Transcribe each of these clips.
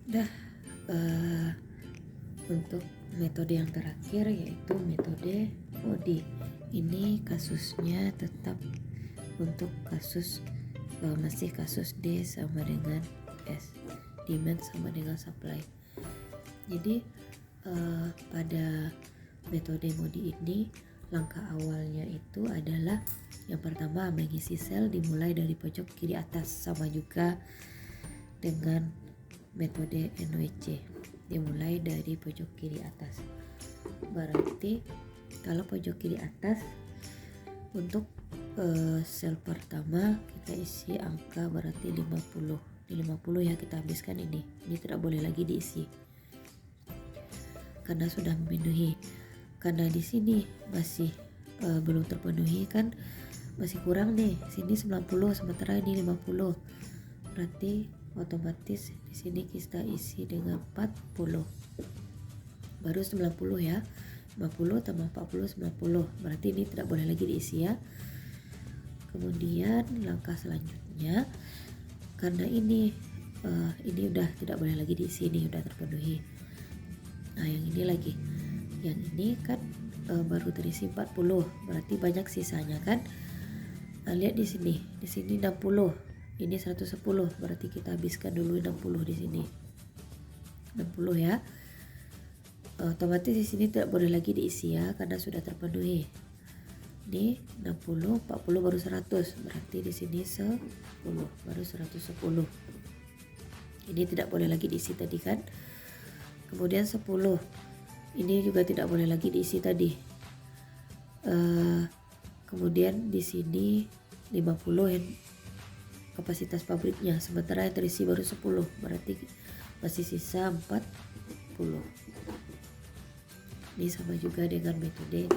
Dah, untuk metode yang terakhir yaitu metode OD. Ini kasusnya tetap untuk kasus masih kasus D sama dengan S, demand sama dengan supply. Jadi pada metode MODI ini langkah awalnya itu adalah yang pertama mengisi sel dimulai dari pojok kiri atas, sama juga dengan metode NWC dimulai dari pojok kiri atas. Berarti kalau pojok kiri atas untuk sel pertama kita isi angka berarti 50. Di 50 ya kita habiskan ini tidak boleh lagi diisi karena sudah memenuhi. Karena di sini masih belum terpenuhi kan, masih kurang nih. Sini 90 sementara ini 50. Berarti otomatis di sini kita isi dengan 40. Baru 90 ya. 50 tambah 40 90. Berarti ini tidak boleh lagi diisi ya. Kemudian langkah selanjutnya, karena ini udah tidak boleh lagi diisi, ini udah terpenuhi. Nah, yang ini lagi. Yang ini kan baru terisi 40, berarti banyak sisanya kan. Nah, lihat di sini 60, ini 110, berarti kita habiskan dulu 60 di sini. 60 ya. Otomatis di sini tidak boleh lagi diisi ya karena sudah terpenuhi. Ini 60, 40 baru 100, berarti di sini 10 baru 110. Ini tidak boleh lagi diisi tadi kan. Kemudian 10. Ini juga tidak boleh lagi diisi tadi. Kemudian di sini 50 yang kapasitas pabriknya, sementara yang terisi baru 10, berarti masih sisa 40. Ini sama juga dengan metode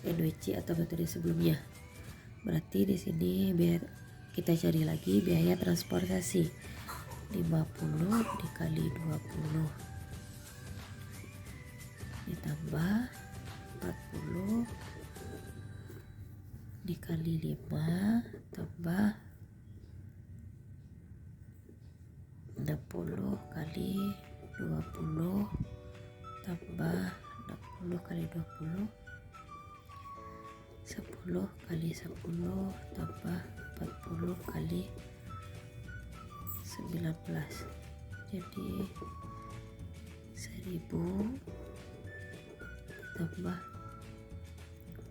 NWC atau metode sebelumnya. Berarti di sini biar kita cari lagi biaya transportasi 50 dikali 20 ditambah 40 dikali 5 tambah 60 kali 20 tambah 60 kali 20 10 kali 10 tambah 40 kali 19, jadi 1000 tambah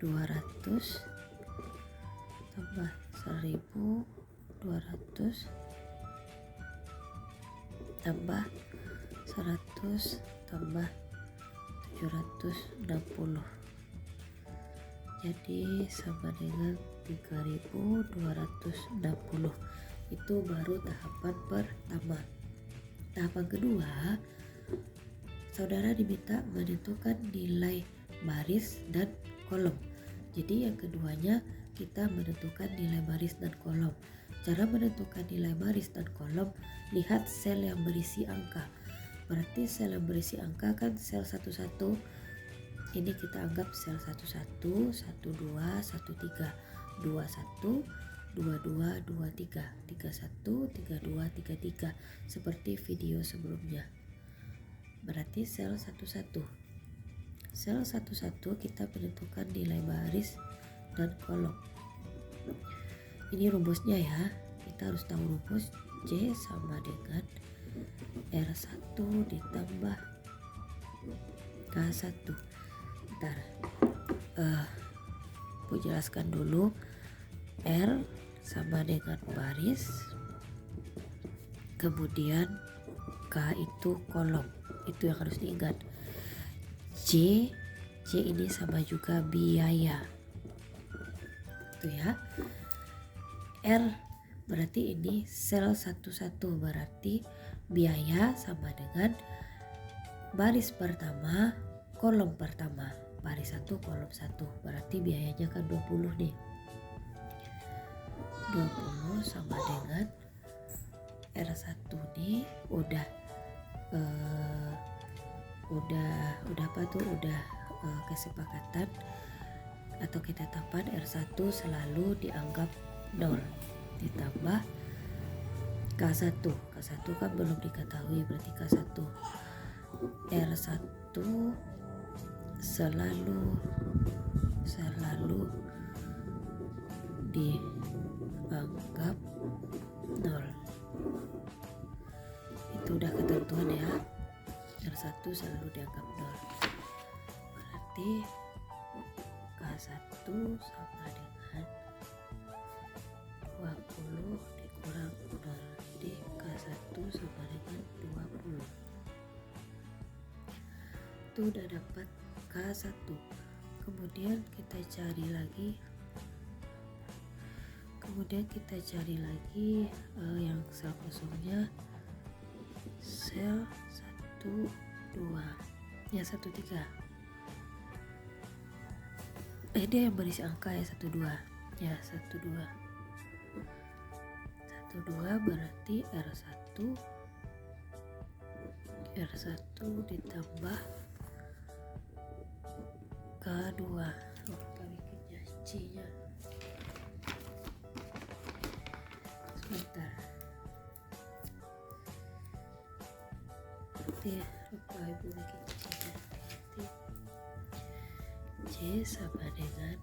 200 tambah 1200 tambah 100 tambah 760, jadi sama dengan 3260. Itu baru tahapan pertama. Tahapan kedua, saudara diminta menentukan nilai baris dan kolom. Jadi yang keduanya kita menentukan nilai baris dan kolom. Cara menentukan nilai baris dan kolom, lihat sel yang berisi angka. Berarti sel yang berisi angka kan sel 11. Ini kita anggap sel 11, 12, 13, 21, 22, 23, 31, 32, 33 seperti video sebelumnya. Berarti sel 11. Sel 11 kita menentukan nilai baris dan kolom. Ini rumusnya ya. Kita harus tahu rumus. C sama dengan R1 ditambah K1. Bentar. Aku jelaskan dulu. R sama dengan baris, kemudian K itu kolom, itu yang harus diingat. C ini sama juga biaya, itu ya. R berarti ini sel 11, berarti biaya sama dengan baris pertama kolom pertama, baris 1 kolom 1, berarti biayanya kan 20 nih. 20 sama dengan R1 nih udah kesepakatan atau ketetapan R1 selalu dianggap 0 ditambah K1 kan belum diketahui, berarti K1. R1 selalu dianggap 0. Itu udah ketentuan ya. R1 selalu dianggap 0. Berarti K1 sama dengan 20 dikurang 0. Jadi K1 sama dengan 20. Itu udah dapat K1. Kemudian kita cari lagi yang sel kosongnya, sel 1 2 ya 1 3. Dia yang berisi angka ya 1 2 ya 1 2 berarti R1 ditambah K2. Lupa bikinnya C-nya. Sebentar. Berarti lupa ibu bikin C-nya. Berarti C sama dengan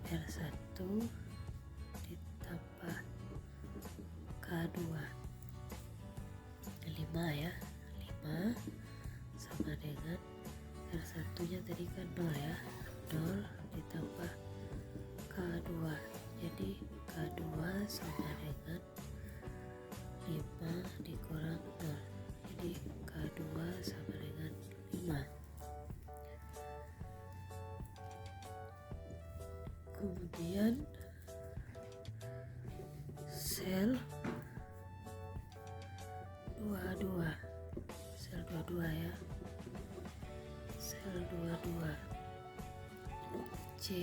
R1 ditambah K2. 5 ya. 5 sama dengan R1 nya tadi kan 0 ya. 0 ditambah K2. Jadi K2 sama dengan 5 dikurang 0. Jadi K2 sama dengan 5. Kemudian sel 22 ya. Sel 22 C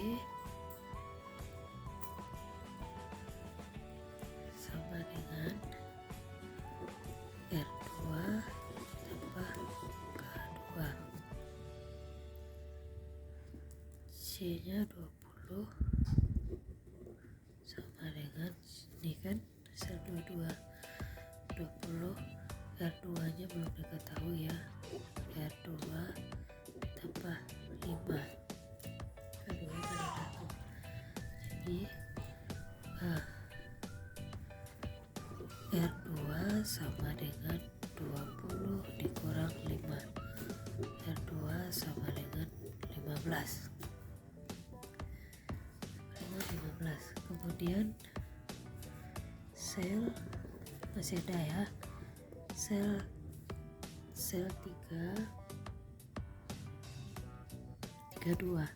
sama dengan R2 tambah K2. C nya 20 sama dengan ini kan sel 22 R2 nya belum diketahui ya. R2 tambah 5. R2 kan 1. Jadi R2 sama dengan 20 dikurang 5. R2 sama dengan 15. Kemudian sel masih ada ya. Sel 32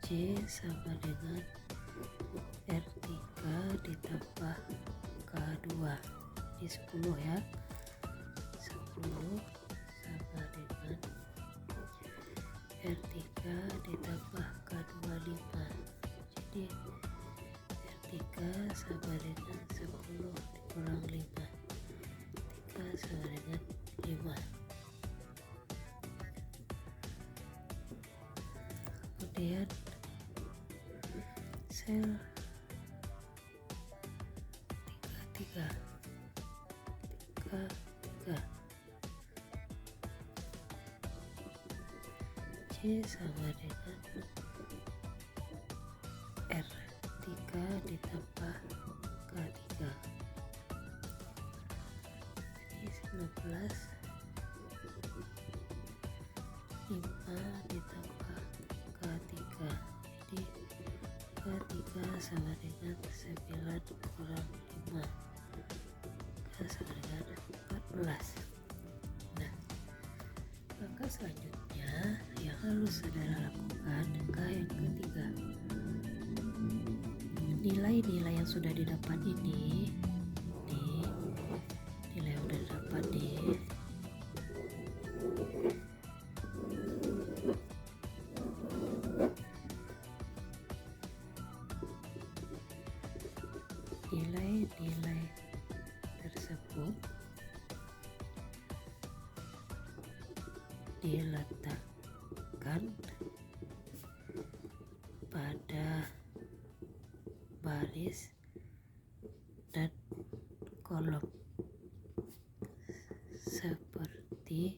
C sama dengan R3 ditambah K2. Ini 10 ya. 10 sama dengan R3 ditambah K2 5. Jadi R3 sama dengan 10 dikurang 5. 3 sama dengan 5. Kemudian sel 3 C sama dengan R3 ditambah K3. Jadi 19 5 ditambah K3. Jadi K3 sama dengan 9 kurang 5. K sama dengan 14. Nah, langkah selanjutnya yang harus saudara lakukan yang ketiga, nilai-nilai yang sudah didapat ini nilai yang sudah didapat nilai-nilai tersebut diletakkan baris dan kolom seperti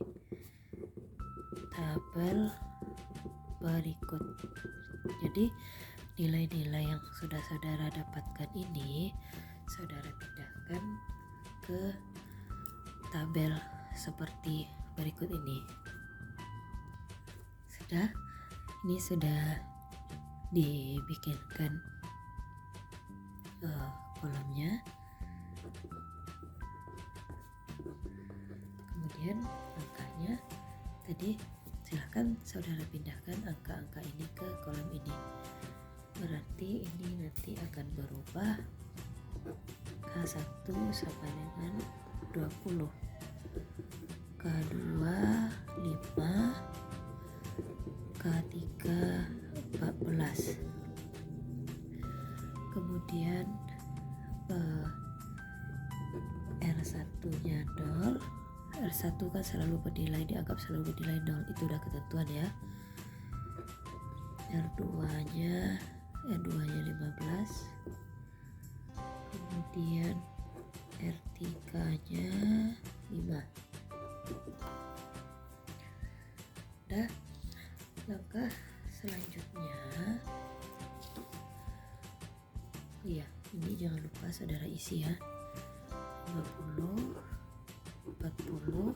tabel berikut. Jadi nilai-nilai yang sudah saudara dapatkan ini saudara pindahkan ke tabel seperti berikut ini. Ini sudah dibikinkan kolomnya. Kemudian angkanya tadi silahkan saudara pindahkan angka-angka ini ke kolom ini. Berarti ini nanti akan berubah K1 sama dengan 20, K2 5, K3 14. Kemudian R1-nya 0. R1 kan selalu bernilai, dianggap selalu bernilai 0, itu udah ketentuan ya. R2-nya 15. Kemudian R3-nya 5. Udah. Langkah selanjutnya, iya, ini jangan lupa saudara isi ya. 50, 40,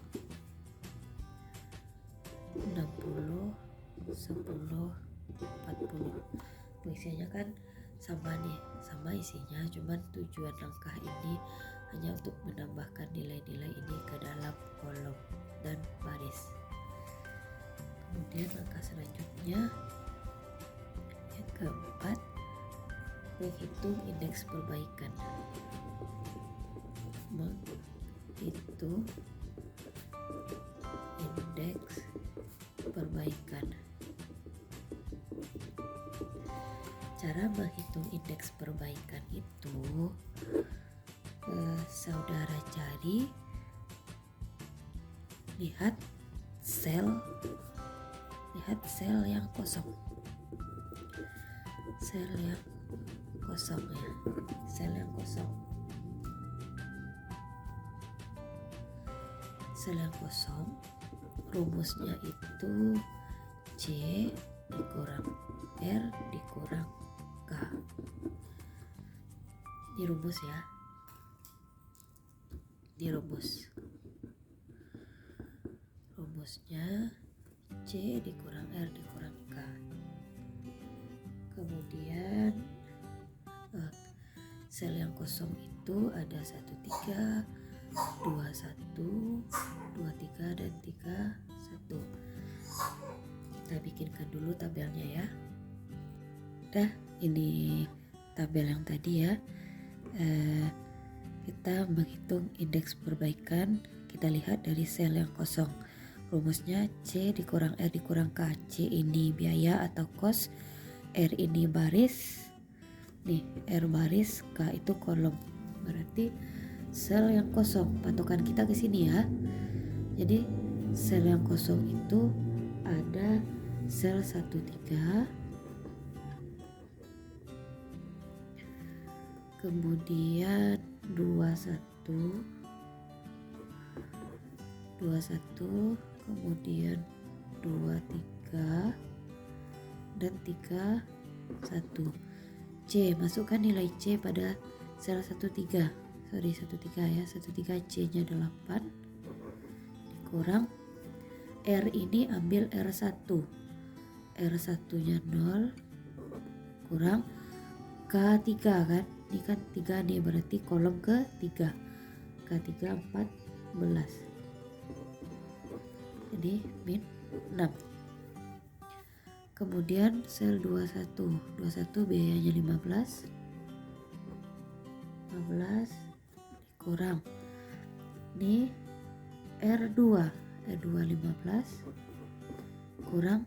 60, 10, 40. Isinya kan sama nih, sama isinya, cuman tujuan langkah ini hanya untuk menambahkan nilai-nilai ini ke dalam kolom dan baris. Kemudian langkah selanjutnya yang keempat, menghitung indeks perbaikan. Menghitung indeks perbaikan. Cara menghitung indeks perbaikan itu saudara cari, lihat sel yang kosong, sel yang kosong ya, sel yang kosong. Sel yang kosong rumusnya itu C dikurang R dikurang K. Dirumus ya, dirumus. Rumusnya C dikurang R dikurang K. Kemudian sel yang kosong itu ada 13, 21, 23 dan 31. Kita bikinkan dulu tabelnya ya. Udah, ini tabel yang tadi ya. Kita menghitung indeks perbaikan, kita lihat dari sel yang kosong. Rumusnya C dikurang R dikurang K. C ini biaya atau kos, R ini baris, nih R baris, K itu kolom. Berarti sel yang kosong, patokan kita ke sini ya. Jadi sel yang kosong itu ada sel 13, kemudian 21, kemudian 23 dan 31. C, masukkan nilai C pada sel 13 ya, 13 C nya 8 dikurang R ini ambil R1 nya 0 kurang K3 kan, ini kan 3 nih, berarti kolom ke 3, K3 14, jadi min 6. Kemudian sel 21 biayanya 15 dikurang ini R2 15 kurang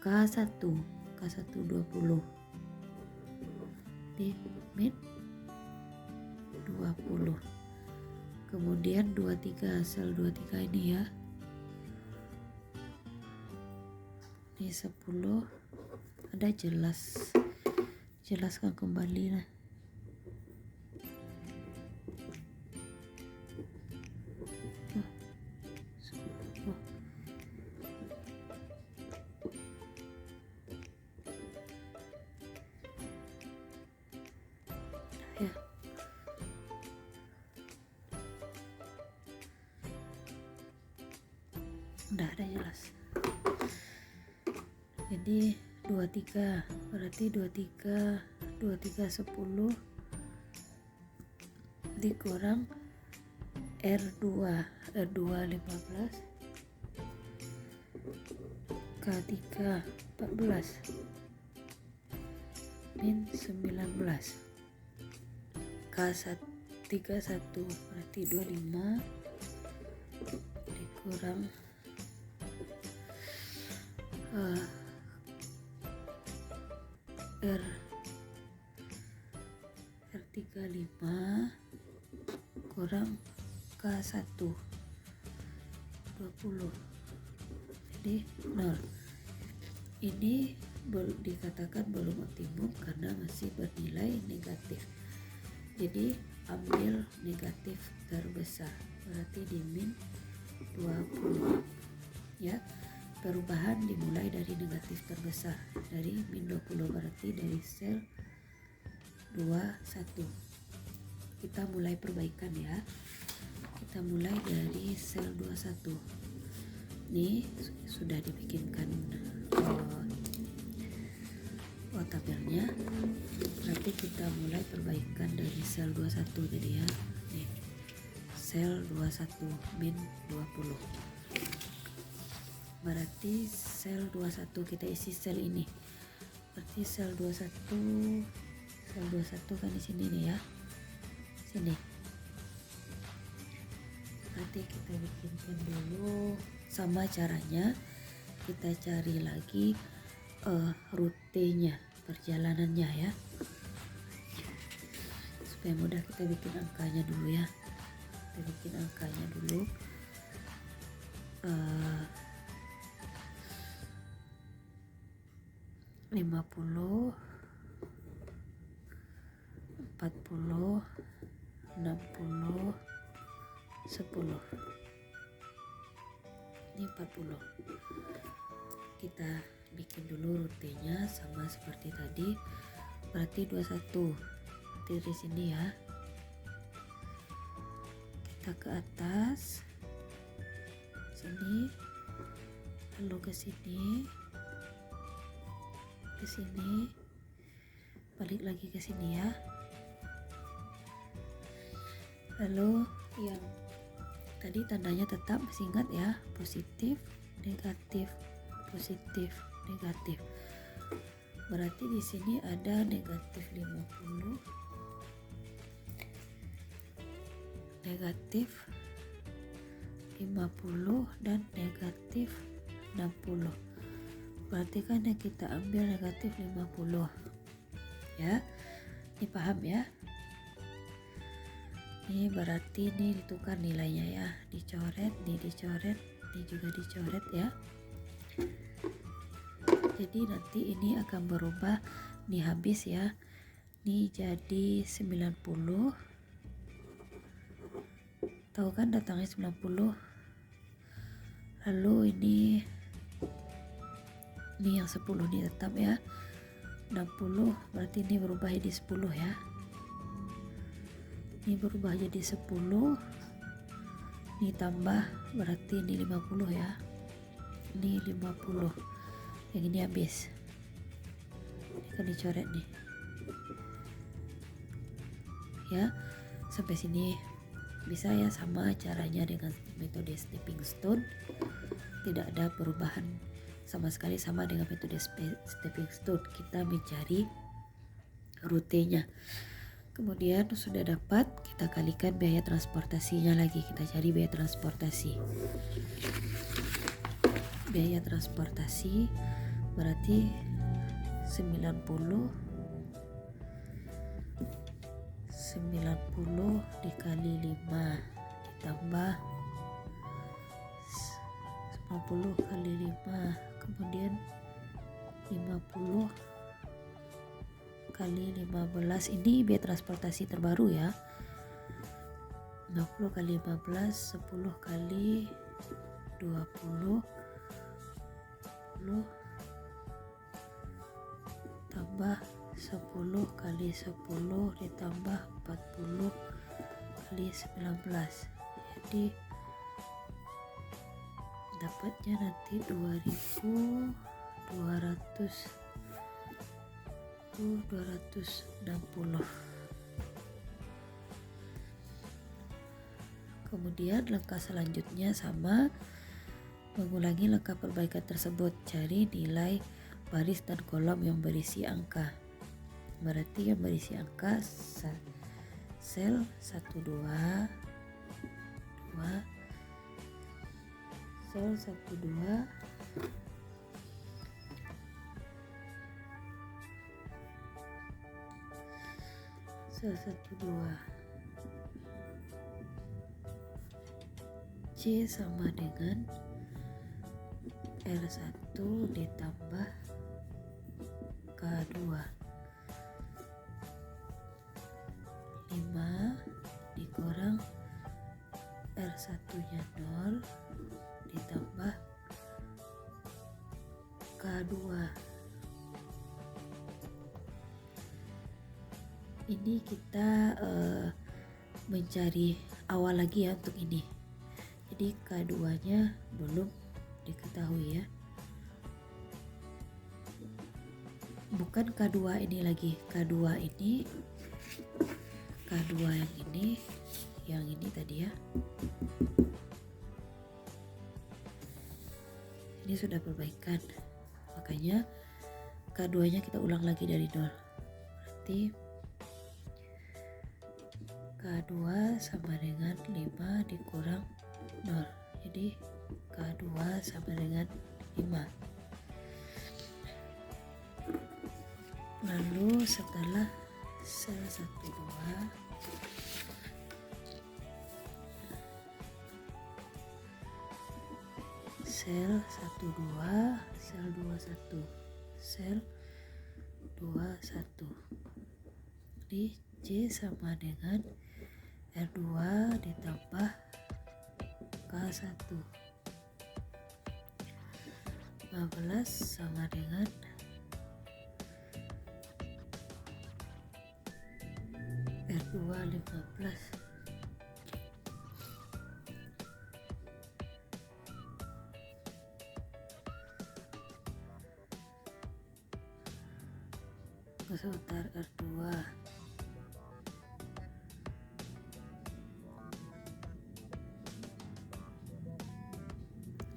K1 20 di min 20. Kemudian 23, sel 23 ini ya, ini 10, ada jelaskan kembali lah. udah jelas. Jadi 23 berarti 23 10 dikurang R2 15 K3 14 min 19 K1 31 berarti 25 dikurang R35 kurang K1 20 jadi 0. Ini dikatakan belum optimum karena masih bernilai negatif, jadi ambil negatif terbesar berarti di min 20 ya. Perubahan dimulai dari negatif terbesar dari min 20 berarti dari sel 21. Kita mulai perbaikan ya. Kita mulai dari sel 21. Ini sudah dibikinkan tabelnya. Berarti kita mulai perbaikan dari sel 21 tadi ya. Nih. Sel 21 min 20. Berarti sel 21 kita isi sel ini. Berarti sel 21 kan di sini nih ya. Sini. Berarti kita bikinkan dulu. Sama caranya kita cari lagi rutenya, perjalanannya ya. Supaya mudah kita bikin angkanya dulu ya. Kita bikin angkanya dulu. 50 40 60 10. Ini 40. Kita bikin dulu rutenya sama seperti tadi. Berarti 21. Berarti dari sini ya. Kita ke atas. Sini. Lalu ke sini. Ke sini. Balik lagi ke sini ya. Lalu yang tadi tandanya tetap masih ingat ya, positif, negatif, positif, negatif. Berarti di sini ada negatif 50, negatif 50 dan negatif 60. Berarti kan yang kita ambil negatif 50 ya. Ini paham ya? Ini berarti ini ditukar nilainya ya, dicoret, ini dicoret, ini juga dicoret ya. Jadi nanti ini akan berubah, nih habis ya. Ini jadi 90. Tahu kan datangnya 90. Lalu ini yang 10 ini tetap ya. 60 berarti ini berubah jadi 10 ya. Ini berubah jadi 10. Ini tambah berarti ini 50 ya. Ini 50. Yang ini habis. Ini kan dicoret nih. Ya, sampai sini bisa ya, sama caranya dengan metode stepping stone. Tidak ada perubahan sama sekali, sama dengan metode stepping stone. Kita mencari rutenya. Kemudian sudah dapat, kita kalikan biaya transportasinya lagi. Kita cari biaya transportasi. Biaya transportasi berarti 90 dikali 5 ditambah 90 kali 5, kemudian 50 kali 15. Ini biaya transportasi terbaru ya. 60 kali 15, 10 kali 20, 10 tambah 10 kali 10 ditambah 40 kali 19. Jadi dapatnya nanti 260. Kemudian langkah selanjutnya sama, mengulangi langkah perbaikan tersebut. Cari nilai baris dan kolom yang berisi angka. Berarti yang berisi angka sel 1 2 sel 1 2 sel 1 2 C sama dengan R1 ditambah K2, 5 dikurang R1 nya 0 ditambah K2. Ini kita mencari awal lagi ya untuk ini. Jadi K2 nya belum diketahui ya, bukan K2 ini lagi, K2 yang ini tadi ya, ini sudah perbaikan, makanya K2 nya kita ulang lagi dari 0. Berarti K2 sama dengan 5 dikurang 0, jadi K2 sama dengan 5. Lalu setelah sel 1 2 sel 1 2 sel 2 1 sel 2 1, di C sama dengan R2 ditambah K1, 15 sama dengan R2 15. Sebentar, R2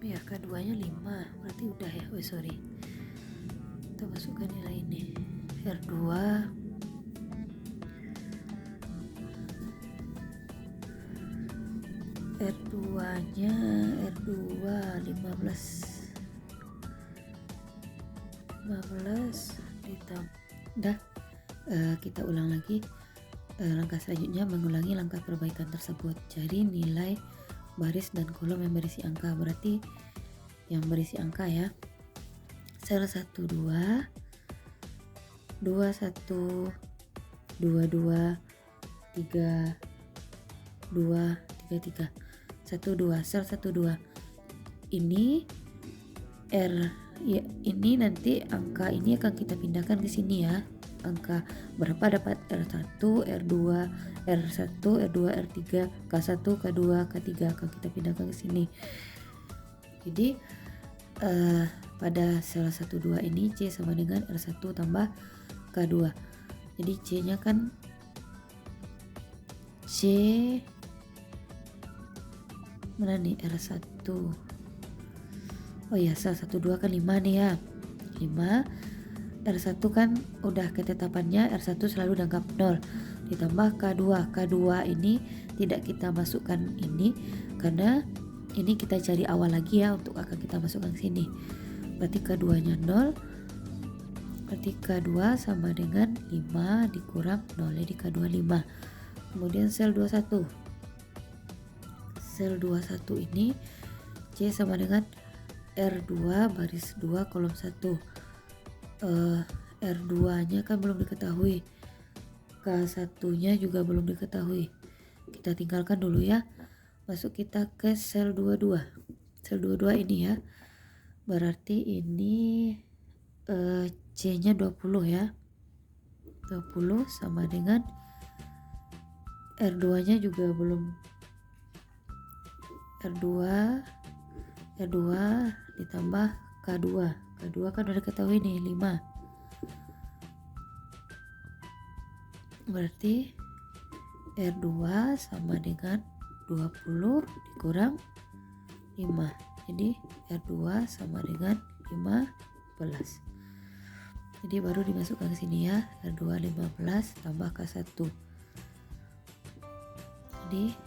ya, K2 nya 5, berarti udah ya. Sorry, kita masukkan nilai ini. R2 nya R2 15 ditambah. Udah, kita ulang lagi. Langkah selanjutnya mengulangi langkah perbaikan tersebut. Cari nilai baris dan kolom yang berisi angka. Berarti yang berisi angka ya, sel 1 2 1 2 2 2 3 2 3 3 1 2, sel 1 2 ini R ya, ini nanti angka ini akan kita pindahkan ke sini ya. Angka berapa dapat R1, R2, R1, R2, R3, K1, K2, K3 akan kita pindahkan ke sini. Jadi pada sel 1 2 ini C sama dengan R1 tambah K2. Jadi C nya kan C mana nih, R1. Oh ya, sel 1 2 kan 5 nih ya. 5 R1 kan udah ketetapannya R1 selalu dianggap 0 ditambah K2. K2 ini tidak kita masukkan ini karena ini kita cari awal lagi ya untuk akan kita masukkan ke sini. Berarti K2 nya 0. Berarti K2 sama dengan 5 dikurang 0, jadi K2 5. Kemudian sel 21. Sel 21 ini C sama dengan R2 baris 2 kolom 1. R2 nya kan belum diketahui, K1 nya juga belum diketahui, kita tinggalkan dulu ya. Masuk kita ke sel 22. Sel 22 ini ya, berarti ini C nya 20 ya, 20 sama dengan R2 nya juga belum, R2 R2 ditambah K2. K2 kan udah ketahui nih 5. Berarti R2 sama dengan 20 dikurang 5. Jadi R2 sama dengan 15. Jadi baru dimasukkan ke sini ya. R2 15 tambah K1. Jadi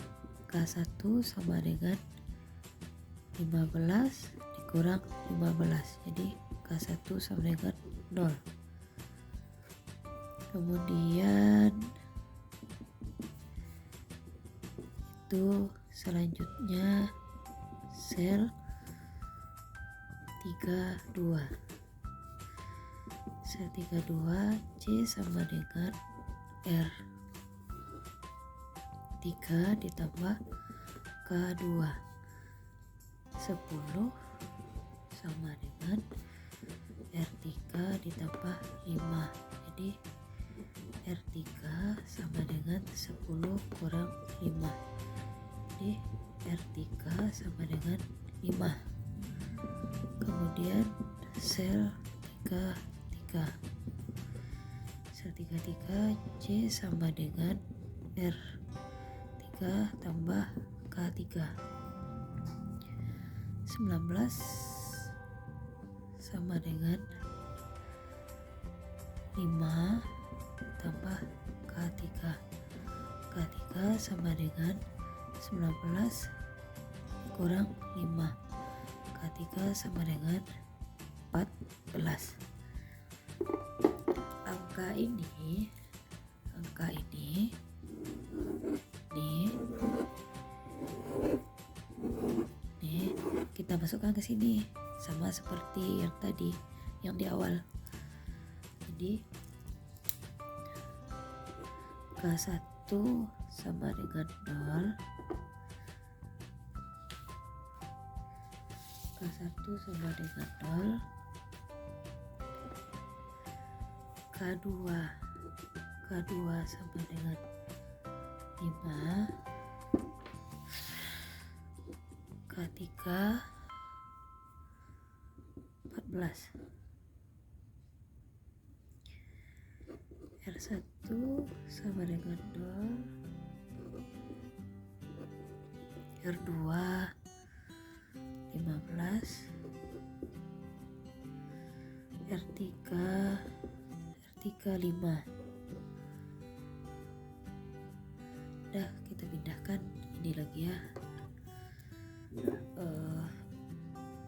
K1 sama dengan 15 dikurang 15. Jadi K1 sama dengan 0. Kemudian itu selanjutnya sel 32. Sel 32 C sama dengan R 3 ditambah K2. 10 sama dengan R3 ditambah 5. Jadi R3 sama dengan 10 kurang 5. Jadi R3 sama dengan 5. Kemudian sel 33. Sel 33 C sama dengan R3 tambah K3. 19 sama dengan 5 tambah K3. K3 sama dengan 19 kurang 5. K3 sama dengan 14. Angka ini nih kita masukkan ke sini sama seperti yang tadi yang di awal. Jadi K1 sama dengan 0. K1 sama dengan 0. K2 sama dengan 5. K3 14. R1 sama dengan 0. R2 15. R3 5. Udah, kita pindahkan ini lagi ya.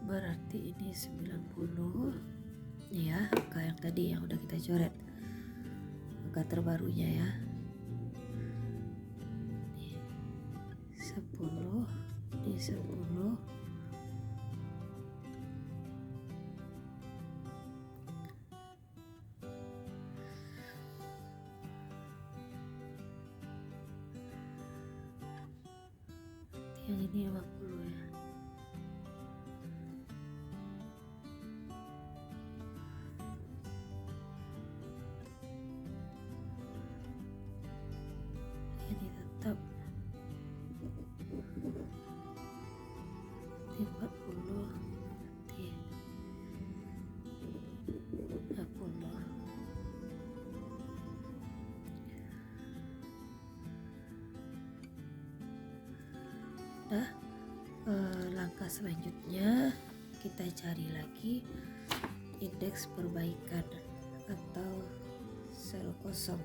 Berarti ini 90 ya, angka yang tadi yang udah kita coret, angka terbarunya ya. Ini 10, ini 10. Yang ini 50 ya. Ini tetap di 40, di 50. Nah, langkah selanjutnya kita cari lagi indeks perbaikan atau sel kosong.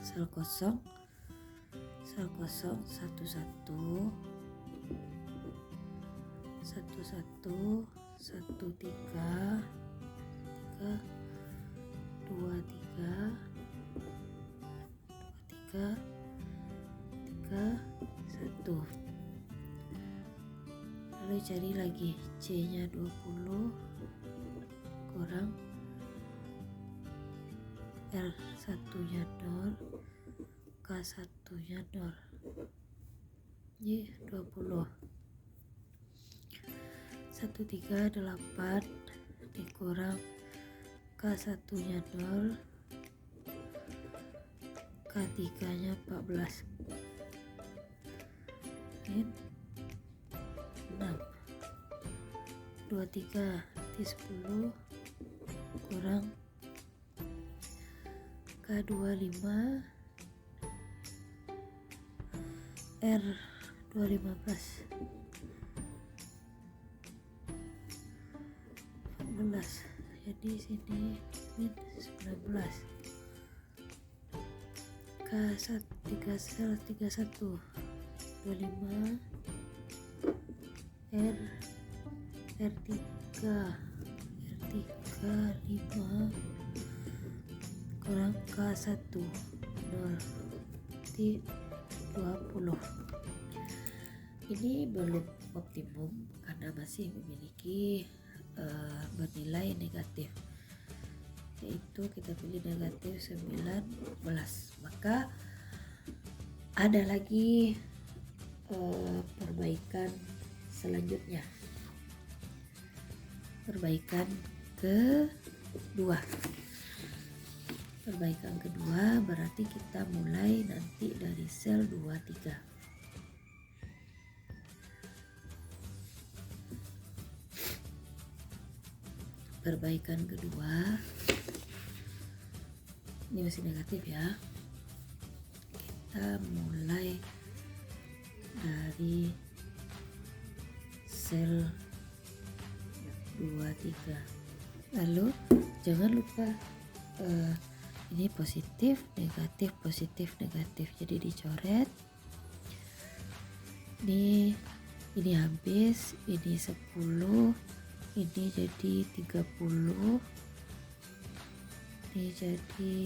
Sel kosong 11 11 13 1. Lalu cari lagi C nya 20 kurang R1 nya 0, K1 nya 0. Jadi 20. 138 dikurang K1 nya 0, K3 nya 14. Ini 6. 23 berarti 10 kurang K25 R215 14, jadi sini min 19 K1 31 25 R3 5 kurang K1 0 berarti 20. Ini belum optimum karena masih memiliki bernilai negatif, yaitu kita pilih negatif 19. Maka ada lagi perbaikan selanjutnya, perbaikan kedua berarti kita mulai nanti dari sel 23. Perbaikan kedua ini masih negatif ya, kita mulai dari sel 23. Lalu jangan lupa ini positif negatif, jadi dicoret. Ini habis, ini 10, ini jadi 30, ini jadi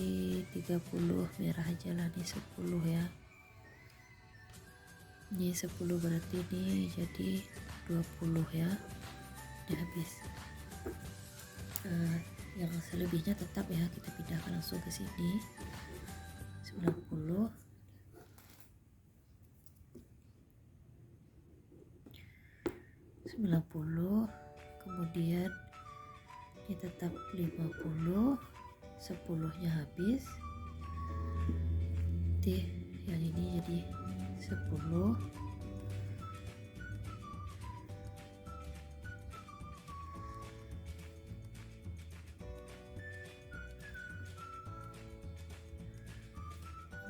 30, merah aja lah, ini 10 ya, ini 10 berarti ini jadi 20 ya, ini habis. Yang selebihnya tetap ya, kita pindahkan langsung ke sini 90, kemudian ini tetap 50, 10-nya habis, yang ini jadi 10,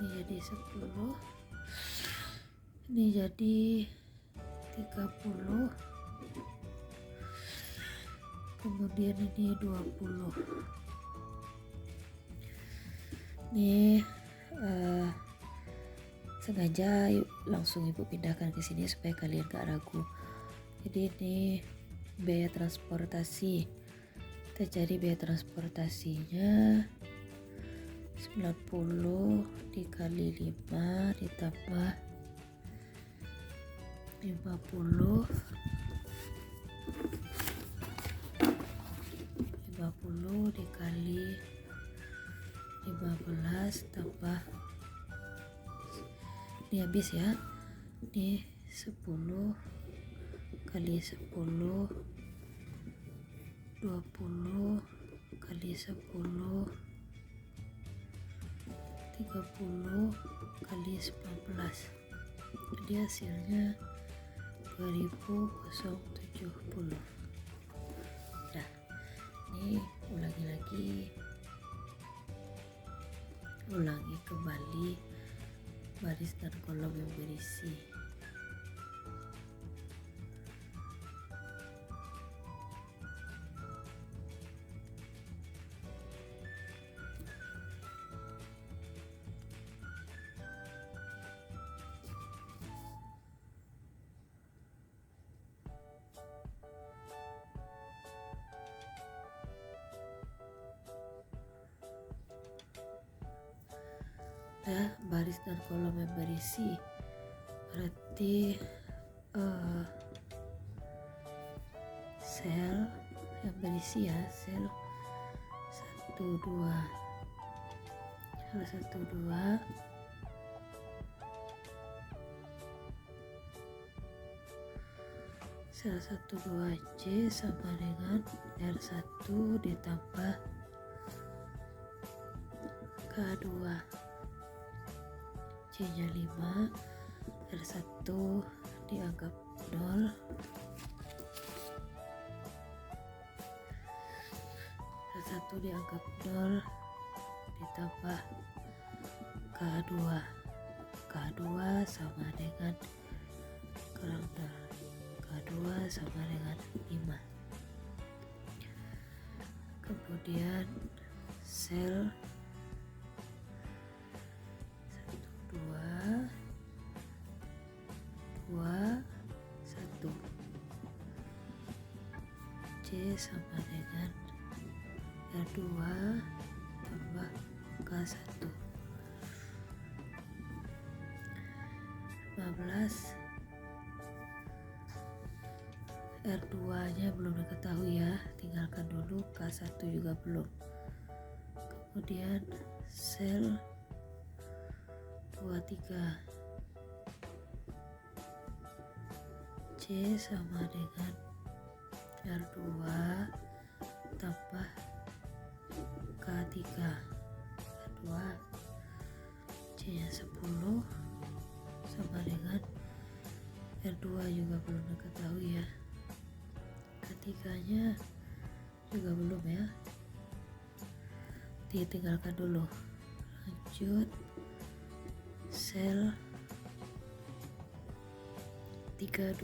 ini jadi 10, ini jadi 30, kemudian ini 20. Ini sengaja langsung ibu pindahkan ke sini supaya kalian gak ragu. Jadi ini biaya transportasi, kita cari biaya transportasinya 90 dikali 5 ditambah 50 dikali 15 tambah, ini habis ya, ini 10 kali 10, 20 kali 10, 30 kali 19, jadi hasilnya 2070. Nah, ini ulangi kembali baris dan kolom yang berisi. Baris dan kolom yang berisi berarti sel yang berisi ya, sel 1 2 sel 12C sama dengan R1 ditambah K2, C-nya 5, R1 dianggap 0, dianggap 0 ditambah K2. K2 sama dengan kurang 0. K2 sama dengan 5. Kemudian sel 1, 2, 2, 1. C sama dengan R2 tambah K1. 15. R2 nya belum diketahui ya, tinggalkan dulu. K1 juga belum. Kemudian sel 23, C sama dengan R2 tambah K3. R2 C nya 10 sama dengan R2 juga belum diketahui ya, K3 nya juga belum ya, ditinggalkan dulu. Lanjut sel 32,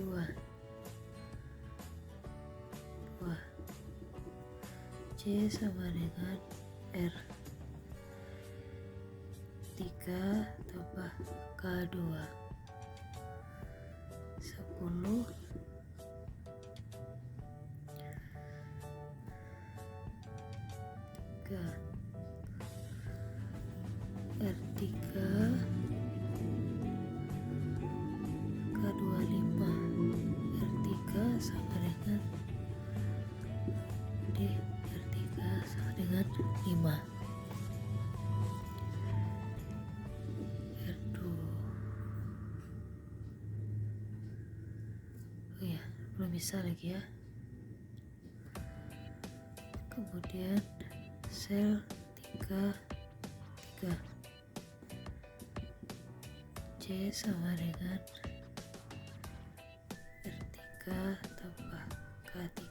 2, C sama dengan R 3 tambah K2. 10, R3 K25. R3 sama dengan D. R3 sama dengan 5. R2. Oh ya, belum bisa lagi ya. Kemudian sel 3, C sama dengan R3 tambah K3.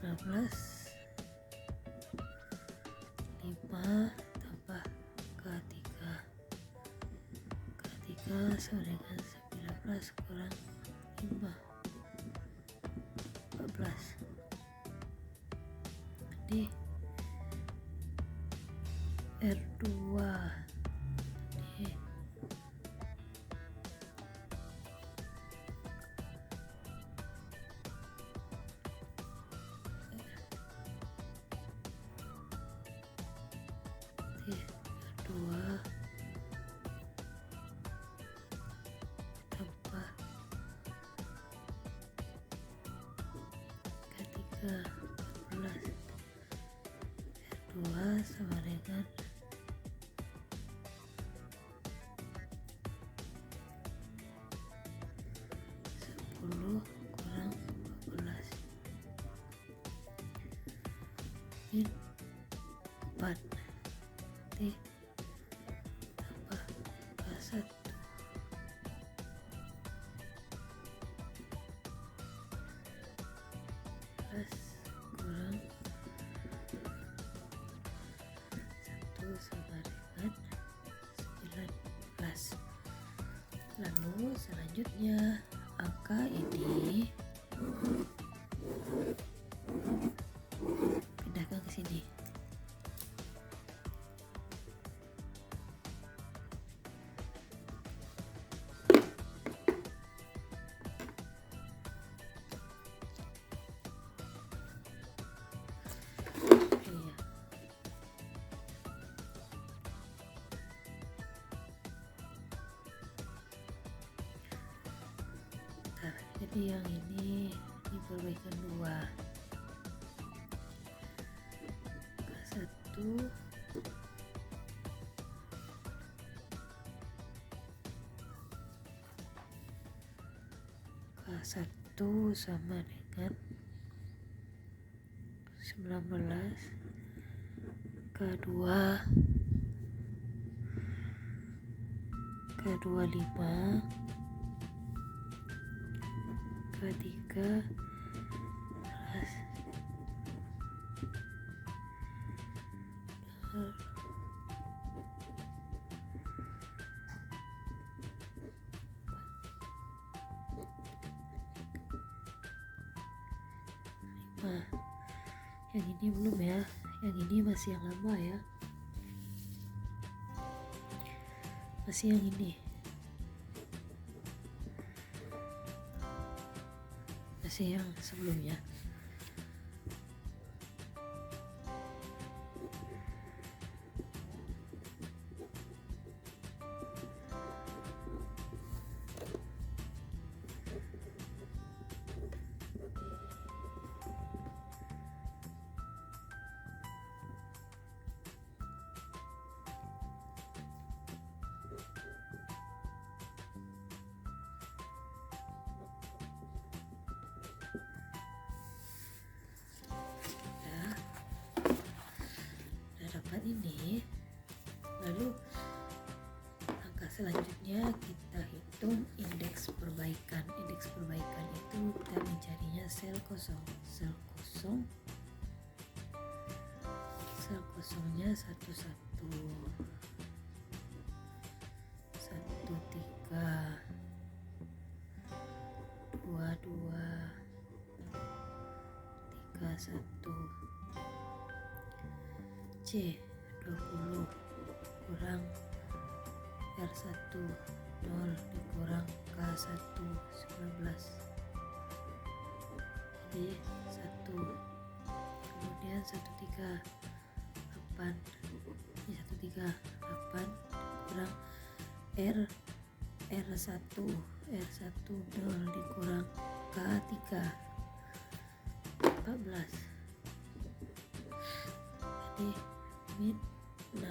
19, 5 tambah K3. K3 sama dengan 19 kurang 5, 14. Jadi R2 ini R2 tambah K3 14. R2 sama dengan 10 kurang 14 min 4. T tambah K1 plus kurang 1 sama dengan 19. Lalu selanjutnya angka ini pindahkan ke sini. Jadi yang ini diperbaikan 2. K1 K1 sama dengan 19. K2 K25 K3 plus Nah, yang ini belum ya, yang ini masih yang lama ya, masih yang ini, masih yang sebelumnya. Ini lalu langkah selanjutnya kita hitung indeks perbaikan. Indeks perbaikan itu kita mencarinya sel kosongnya 11 1 3 2 2 3 1 C 20 kurang R1 0 dikurang K1 19, jadi 1, kemudian 138 ini 138 kurang R1 0 dikurang K3 14, jadi min 6,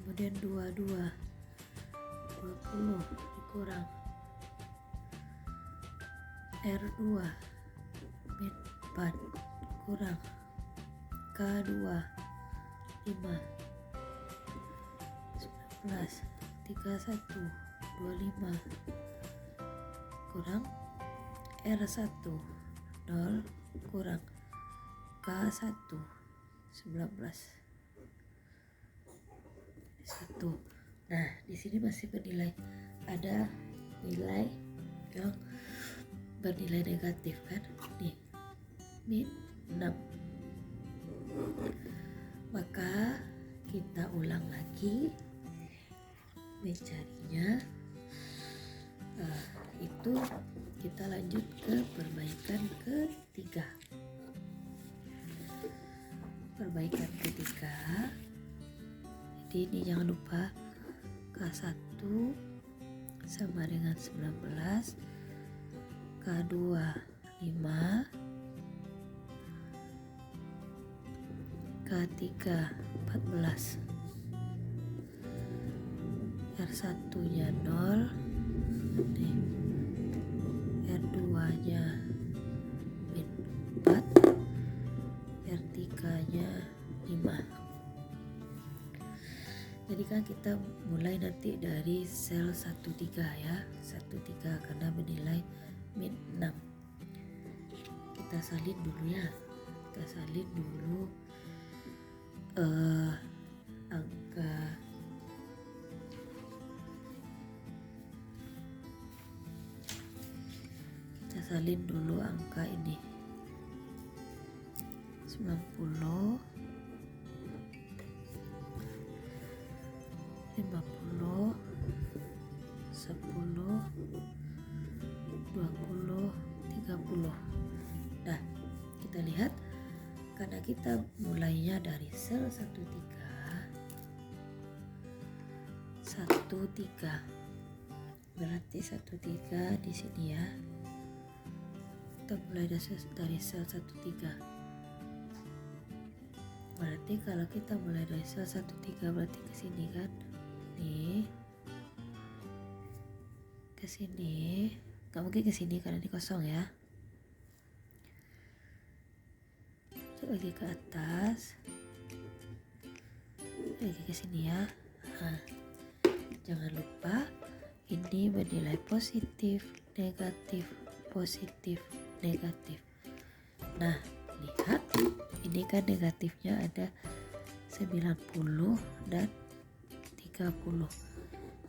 kemudian 20 dikurang R2 min 4 kurang K2 5 19 31 25 kurang R1 0 kurang K1 19 1. Nah, di sini masih bernilai, ada nilai yang bernilai negatif kan, nih min 6. Maka kita ulang lagi mencarinya. Itu kita lanjut ke perbaikan ketiga. Perbaikan ketiga, jadi ini jangan lupa K1 sama dengan 19, K2 5, K3 14, R1 nya 0, R2 nya min 4, R3 nya 5. Jadi kan kita mulai nanti dari sel 13 ya, 13 karena bernilai min 6. Kita salin dulu ya, kita salin dulu angka ini 90 50 10 20 30. Nah, kita lihat karena kita mulainya dari sel 13 berarti 13 di sini ya. Kita mulai dari sel 13. Berarti kalau kita mulai dari sel 13 berarti ke sini kan. Nih. Ke sini. Enggak mungkin ke sini karena ini kosong ya. Lagi ke atas. Lagi ke sini ya. Nah, jangan lupa ini bernilai positif, negatif, positif, negatif. Nah, lihat ini kan negatifnya ada 90 dan 30.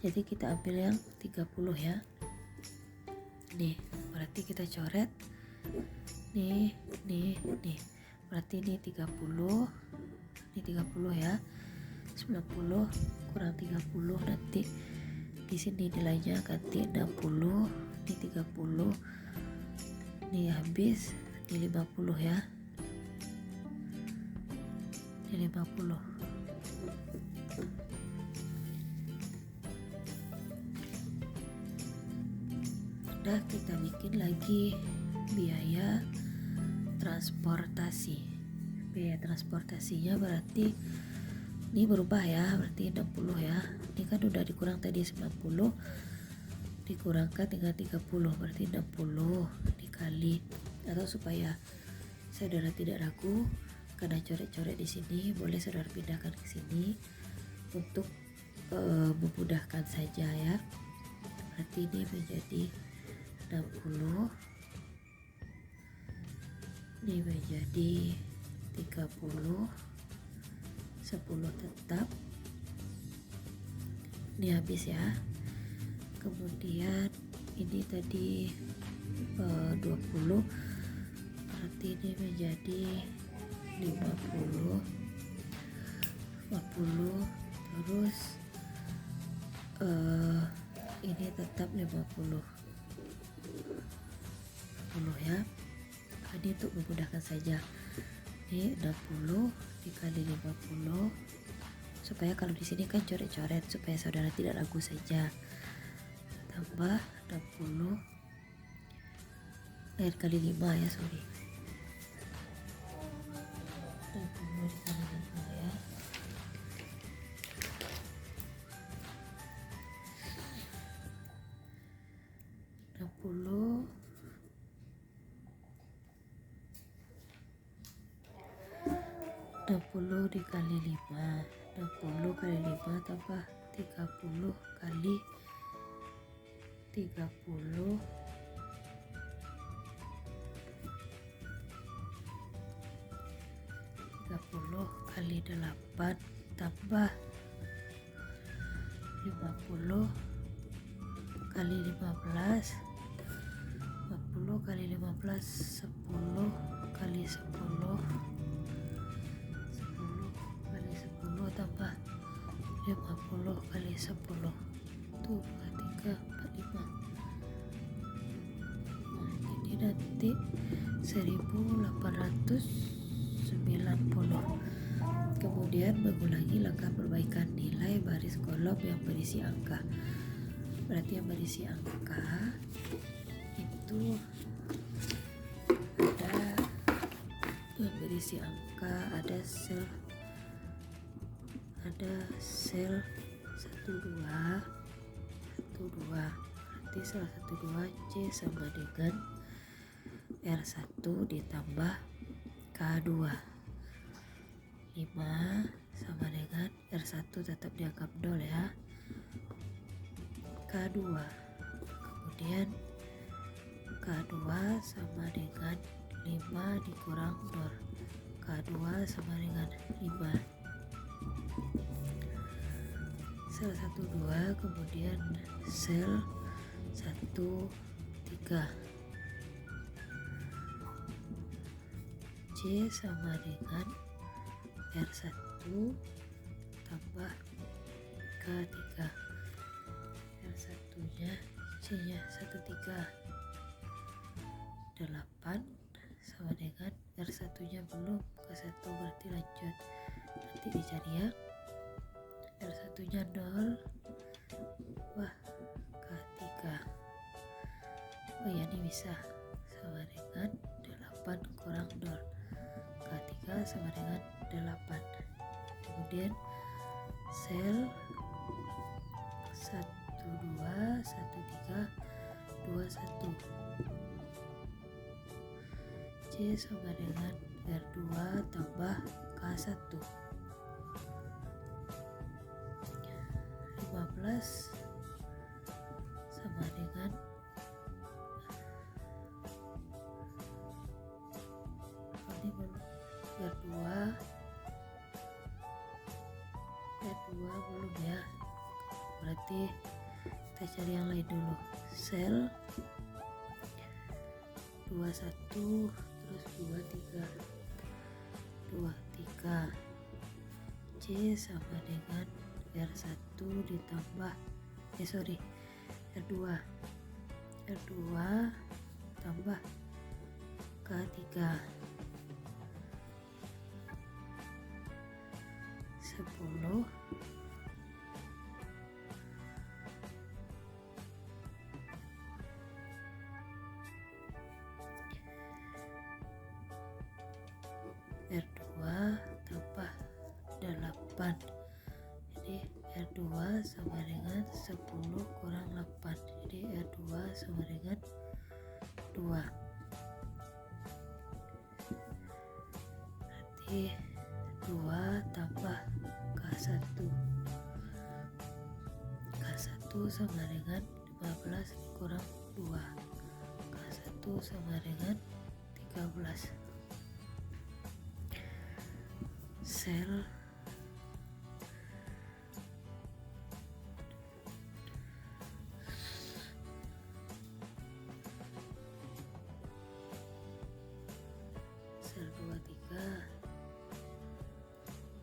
Jadi kita ambil yang 30 ya. Nih, berarti kita coret. Nih. Berarti ini 30. Ini 30 ya. 90 kurang 30, nanti di sini nilainya ganti 60. Ini 30. Nih habis, ini 50 ya. Ini 50. Udah, kita bikin lagi biaya transportasi. Biaya transportasinya berarti ini berubah ya, berarti 60 ya. Ini kan udah dikurang tadi 90, dikurangkan dengan 30, berarti 60 dikali, atau supaya saudara tidak ragu karena coret-coret di sini, boleh saudara pindahkan ke sini untuk memudahkan saja ya. Berarti ini menjadi 60, ini menjadi 30, 10 tetap, ini habis ya. Kemudian ini tadi 20, berarti ini menjadi 50, terus ini tetap 50 ya. Ini untuk memudahkan saja. Ini 60 dikali 50, supaya kalau di sini kan coret-coret, supaya saudara tidak ragu saja. Tambah 60 kali 5 ya, sorry. 60 dikali 5 ya. Enam puluh dikali 5, 60 kali 5 tambah 30 kali 30, 30 kali 8 tambah 50 kali 15, 50 kali 15, 10 kali 10, 10 kali 10 tambah 50 kali 10, 1, 2, 3, 4, 5. Nah, ini nanti 1890. Kemudian mengulangi langkah perbaikan nilai baris kolom yang berisi angka. Berarti yang berisi angka itu ada, yang berisi angka ada sel 12, berarti sel 12 C sama dengan R1 ditambah K2, 5 sama dengan R1 tetap dianggap 0 ya, K2, kemudian K2 sama dengan 5 dikurang 0, K2 sama dengan 5, sel 12, kemudian sel 13, C sama dengan R1 tambah K3, R1 nya C nya 13, 8 sama dengan R1 nya belum ke 1, berarti lanjut, nanti dicari ya. R1 nya 0, wah K3, oh ya ini bisa, sama dengan 8 kurang 0, K3 sama dengan 8, kemudian sel 12, 13, 21, C sama dengan R2 tambah K1, 15 sama dengan R2 R2 belum ya, berarti kita cari yang lain dulu. Sel 21 terus 23 C sama dengan R1 ditambah R2 tambah K3 10 R2 tambah 8, jadi R2 sama dengan 10 kurang 8, jadi R2 sama dengan 2, berarti 2 tambah K1 sama dengan 15 kurang 2, K1 sama dengan 13. Sel 23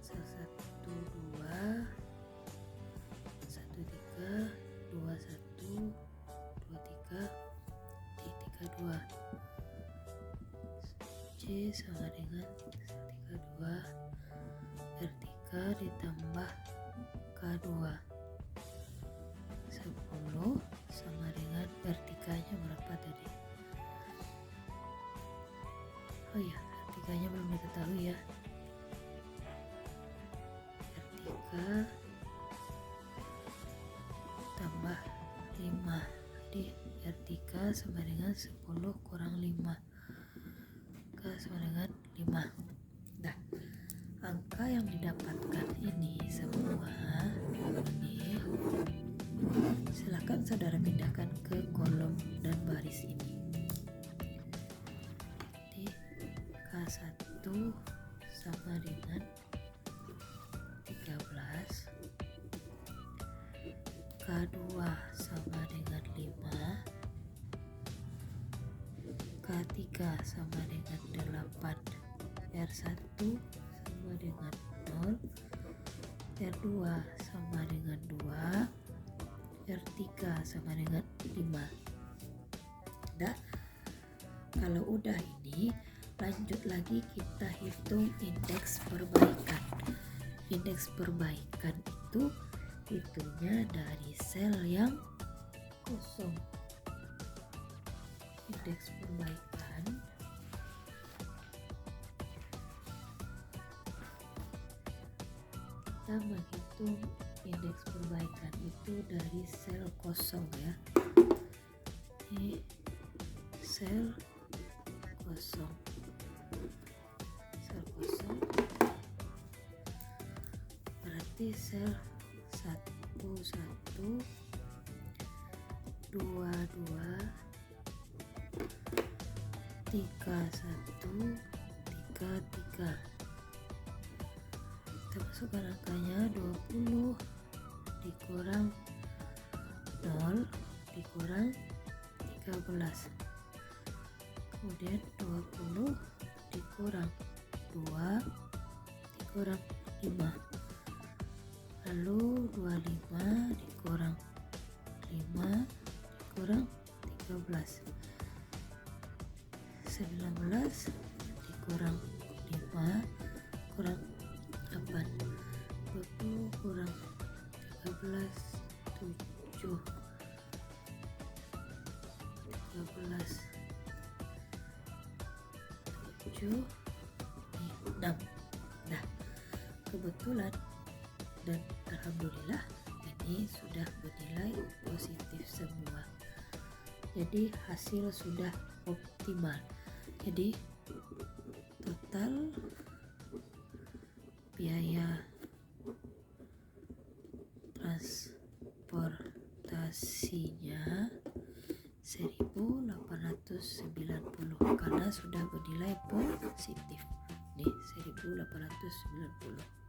sel 12 21 23 D32 C sama dengan 32 R3 ditambah K2 10 sama dengan R3 nya berapa tadi? Oh ya, R3 nya belum diketahui ya. R3 tambah 5, jadi R3 sama dengan 10 kurang 5, K sama dengan 5. Nah, angka yang didapatkan ini semua ini silakan saudara pindahkan ke kolom dan baris ini. Jadi K1 sama dengan 13, K2 sama dengan 5, K3 sama dengan 8, R1 sama dengan 0, R2 sama dengan 2, R3 sama dengan 5. Nah, kalau udah ini lanjut lagi kita hitung indeks perbaikan. Indeks perbaikan itu hitungnya dari sel yang kosong. Indeks perbaikan kita menghitung indeks perbaikan itu dari sel kosong ya. Ini sel kosong, berarti sel 1 1 2 2 3 1 3 3. Kita masukkan angkanya 20 dikurang 0 dikurang 13, kemudian 20 dikurang 2 dikurang 5, lalu 25 dikurang 5 dikurang 13, 19 dikurang 5 kurang 8, 20 kurang 13 7, 13 7 6. Nah, kebetulan dan alhamdulillah ini sudah bernilai positif semua, jadi hasil sudah optimal. Jadi total biaya transportasinya 1.890 karena sudah bernilai positif nih, 1.890.